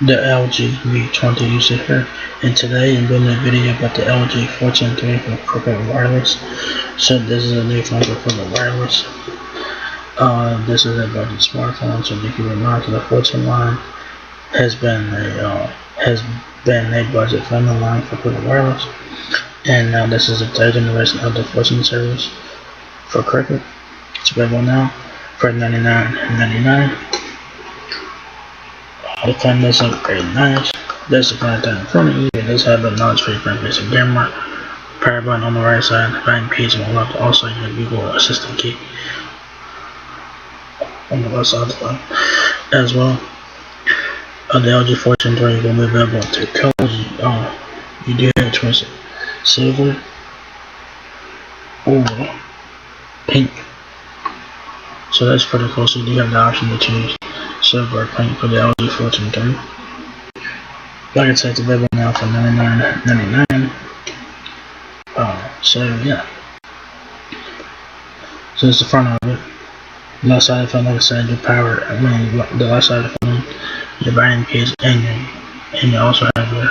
the LG V20 user here, and today I'm doing a video about the LG 14-3 for Crooked Wireless. So this is a new phone for Crooked Wireless. This is a budget smartphone, so you can remember the 14 line has been a budget friendly line for Crooked Wireless, and now this is the third generation of the 14 series for Crooked. It's available now for $99.99. The phone does look very nice. There's the content in front of you. It does have a notch-free front-facing camera, power button on the right side, button keys on the left. Also, your Google Assistant key on the left side of the phone as well. The LG 14-3 will be available in two colors. You do have a choice of silver or pink. So that's pretty cool. So you do have the option to choose silver or pink for the LG 14-3. Like I said, it's available now for $99.99. So yeah. So it's the front of it. The left side of the phone, like I said, your power. The left side of the phone, your button keys, and you also have your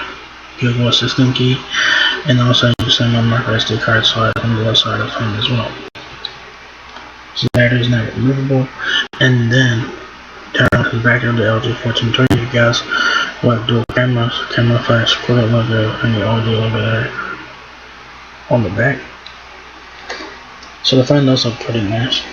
Google Assistant key, and also your single micro SD card slot on the left side of the phone as well. So the battery is not removable. And then turn on the back of the LG 14-3. You guys will have dual cameras, camera flash, Crooked logo, and your audio over there on the back. So the phone does look pretty nice.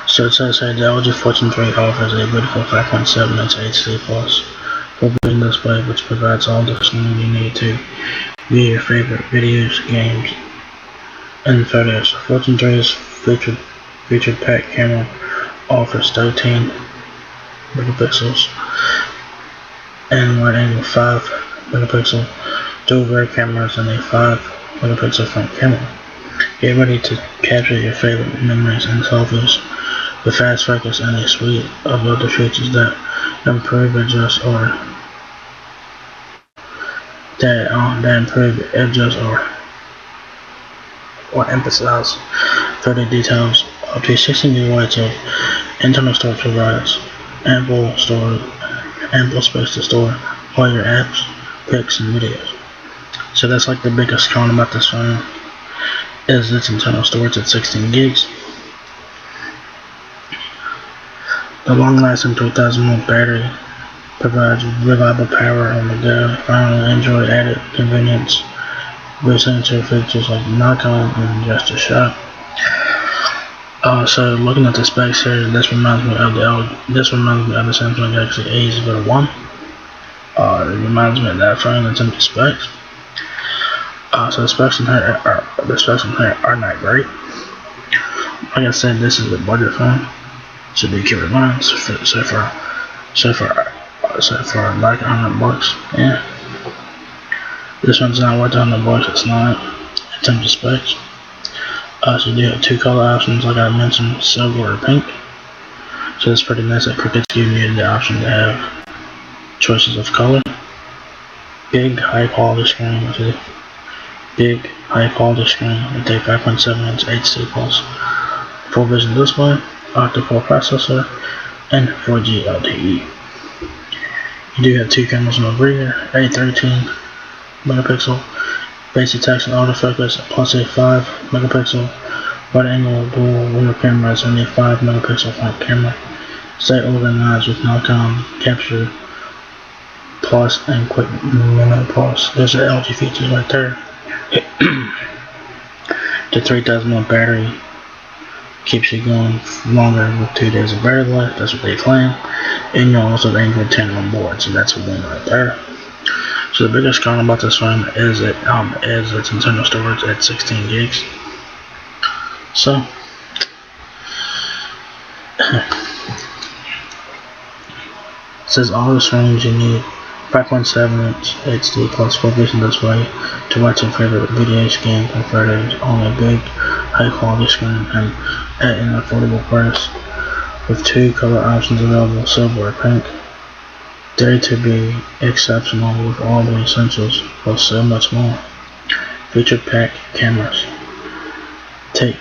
So it says here the LG 14-3 offers a beautiful 5.7-inch HD plus full vision display, which provides all the screen you need to view your favorite videos, games, and photos. 14-3's featured pack camera offers 13 megapixels and wide angle 5 megapixel dual rear cameras and a 5 megapixel front camera. Get ready to capture your favorite memories and selfies with fast focus and a suite of other features that improve, adjust, or emphasize further details. Up to 16 gigabytes of internal storage provides ample space to store all your apps, pics, and videos. So that's like the biggest con about this phone, is its internal storage at 16 gigs. The long-lasting 3000 mAh battery provides reliable power on the go. Finally, enjoy added convenience with sensor features like knock-on and gesture shot. So looking at the specs here, this reminds me of the Samsung Galaxy A01. It reminds me of that phone in terms of specs. So the specs in here are not great. Like I said, this is a budget phone, so do keep in mind. So for like $100, yeah, this one's not worth $100. It's not in terms of specs. So you do have two color options, like I mentioned, silver or pink. So it's pretty nice that Crooked's giving you the option to have choices of color. Big high quality screen with a 5.7-inch HD plus full vision display, octa-core processor, and 4G LTE. You do have two cameras in the rear, a 13 megapixel basic text and autofocus, plus a 5 megapixel wide angle dual rear cameras and a 5 megapixel front camera. Stay organized with knock-on, capture plus, and quick minute plus. There's an LG features right there. The 3000 mAh battery keeps you going longer with 2 days of battery life. That's what they claim. And you'll also have Android 10 on board, so that's a win right there. So the biggest con about this phone is its internal storage at 16 gigs. So it says all the screens you need: 5.7-inch HD plus full vision display to watch your favorite videos, games, and photos on a big, high-quality screen and at an affordable price, with two color options available: silver or pink. Dare to be exceptional with all the essentials, plus so much more. Featured pack cameras. Take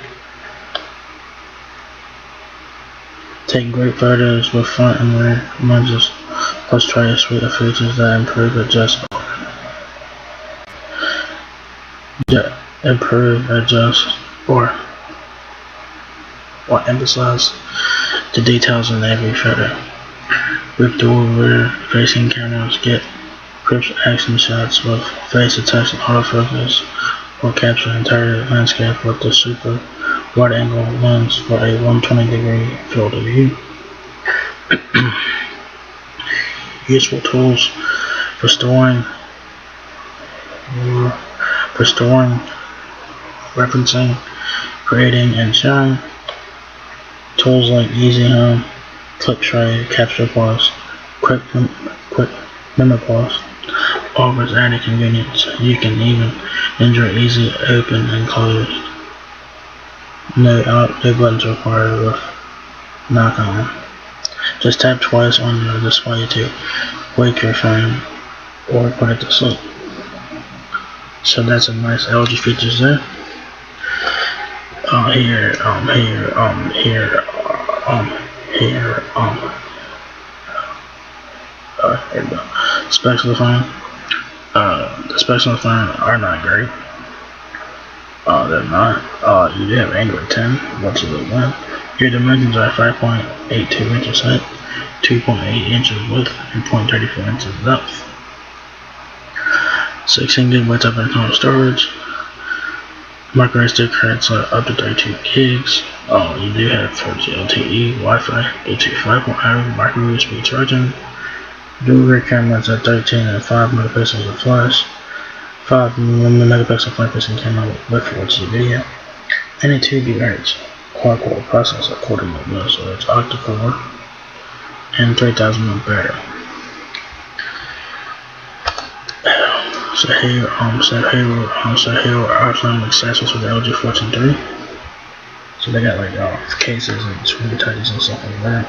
Take great photos with front and rear lenses, plus try a suite of features that improve, adjust, or emphasize the details in every photo. With dual rear-facing cameras, get crisp action shots with face-to-text autofocus, or capture the entire landscape with the super wide-angle lens for a 120-degree field of view. Useful tools for storing, referencing, creating, and sharing. Tools like Easy Home, Clip Tray, Capture Pause, Quick Memo Pause offers added convenience. You can even enjoy easy open and close. No buttons required with knock on. Just tap twice on the display to wake your phone or put it to sleep. So that's a nice LG features there. Here we go. Specs of the phone. The specs of the phone are not great. They're not. You do have Android 10, which is a win. Your dimensions are 5.82 inches height, 2.8 inches width, and 0.34 inches depth. 16 gigabytes of internal storage. Micro SD cards are up to 32 gigs. You do have 4G LTE, Wi-Fi, Bluetooth 5.0, micro USB charging. Dual rear cameras at 13 and 5 megapixels of flash, 5 megapixel front-facing camera with 4G video, and a 2 GHz quad-core processor, according to this, so it's octa-core and 3000 mAh battery. So here are some accessories for the LG 14 III. So they got like cases and screen titles and stuff like that.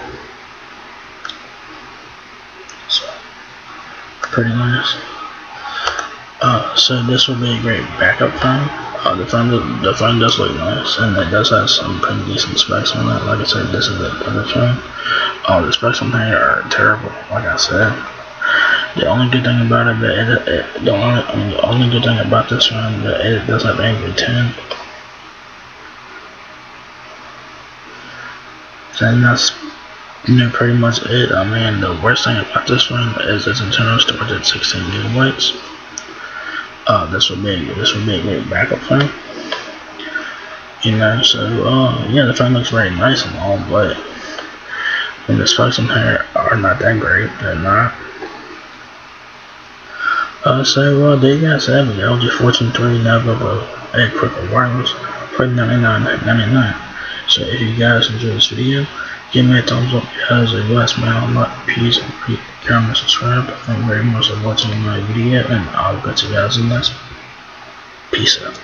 So pretty nice. So this will be a great backup phone. The phone does look nice, and it does have some pretty decent specs on it. Like I said, this is a better phone. The specs on here are terrible. Like I said, the only good thing about it, the only good thing about this phone, that it does have Android 10. And that's pretty much it. I mean, the worst thing about this phone is its internal storage at 16 gigabytes. This would be a great backup phone. So yeah, the phone looks very nice and all, but the specs on here are not that great. They're not. So there you guys have it. The LG 14 III now available at Quicker Wireless for $99.99. So if you guys enjoyed this video, give me a thumbs up, guys, a last mail, like, peace, and comment, subscribe. Thank you very much for watching my video, and I'll catch you guys in the next one. Peace out.